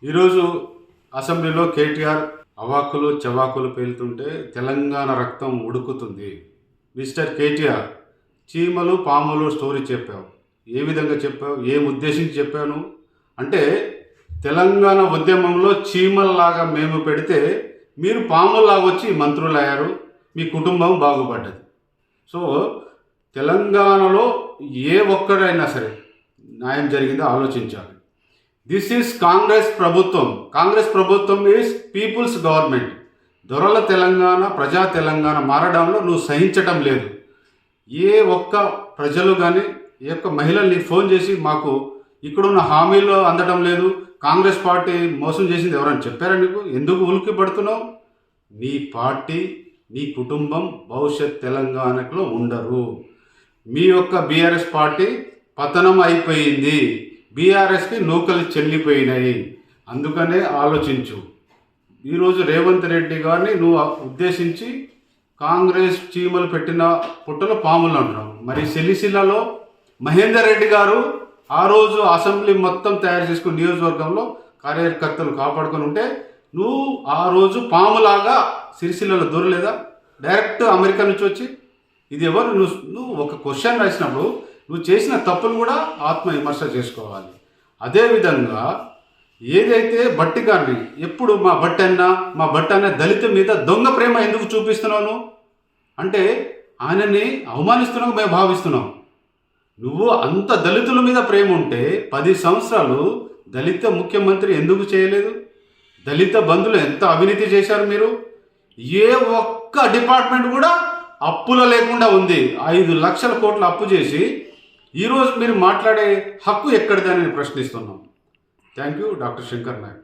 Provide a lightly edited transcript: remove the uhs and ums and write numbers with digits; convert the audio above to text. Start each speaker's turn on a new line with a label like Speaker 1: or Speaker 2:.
Speaker 1: ఈరోజు అసెంబ్లీలో కేటీఆర్ అవాకులు చవాకులు పేలుతుంటే తెలంగాణ రక్తం ఉడుకుతుంది. మిస్టర్ కేటీఆర్, చీమలు పాములు స్టోరీ చెప్పావు. ఏ విధంగా చెప్పావు? ఏం ఉద్దేశించి చెప్పాను అంటే, తెలంగాణ ఉద్యమంలో చీమల్లాగా మేము పెడితే మీరు పాముల్లాగా వచ్చి మంత్రులు అయ్యారు, మీ కుటుంబం బాగుపడ్డది. సో తెలంగాణలో ఏ ఒక్కడైనా సరే న్యాయం జరిగిందో ఆలోచించాలి. దిస్ ఈజ్ కాంగ్రెస్ ప్రభుత్వం. కాంగ్రెస్ ప్రభుత్వం ఈజ్ పీపుల్స్ గవర్నమెంట్. దొరల తెలంగాణ, ప్రజా తెలంగాణ మారడంలో నువ్వు సహించటం లేదు. ఏ ఒక్క ప్రజలు కానీ, ఏ ఒక్క మహిళల్ని ఫోన్ చేసి మాకు ఇక్కడున్న హామీలు అందడం లేదు, కాంగ్రెస్ పార్టీ మోసం చేసింది ఎవరైనా చెప్పారా నీకు? ఎందుకు ఉలికి పడుతున్నావు? నీ పార్టీ, నీ కుటుంబం భవిష్యత్ తెలంగాణలో ఉండరు. మీ యొక్క బీఆర్ఎస్ పార్టీ పతనం అయిపోయింది. బీఆర్ఎస్కి నూకలు చెల్లిపోయినాయి. అందుకనే ఆలోచించు. ఈరోజు రేవంత్ రెడ్డి గారిని నువ్వు ఉద్దేశించి కాంగ్రెస్ చీమలు పెట్టిన పుట్టలో పాములు అంటున్నావు. మరి సిరిసిల్లలో మహేందర్ రెడ్డి గారు ఆ రోజు అసెంబ్లీ మొత్తం తయారు చేసుకుని నియోజకవర్గంలో కార్యకర్తలు కాపాడుకొని ఉంటే నువ్వు ఆ రోజు పాములాగా సిరిసిల్లలో దూరలేదా? డైరెక్ట్ అమెరికా నుంచి వచ్చి ఇది ఎవరు? నువ్వు ఒక క్వశ్చన్ రాసినప్పుడు నువ్వు చేసిన తప్పులు కూడా ఆత్మ విమర్శ చేసుకోవాలి. అదేవిధంగా ఏదైతే బట్టి గారిని ఎప్పుడు మా బట్టి అన్న దళిత మీద దొంగ ప్రేమ ఎందుకు చూపిస్తున్నావు అంటే ఆయనని అవమానిస్తున్నావు మేము భావిస్తున్నాం. నువ్వు అంత దళితుల మీద ప్రేమ ఉంటే 10 సంవత్సరాలు దళిత ముఖ్యమంత్రి ఎందుకు చేయలేదు? దళిత బంధువులు ఎంత అవినీతి చేశారు మీరు? ఏ ఒక్క డిపార్ట్మెంట్ కూడా అప్పుల లేకుండా ఉంది. 5 లక్షల కోట్ల అప్పు చేసి ఈరోజు మీరు మాట్లాడే హక్కు ఎక్కడిదని ప్రశ్నిస్తున్నాం. Thank you, doctor Shankar Naik.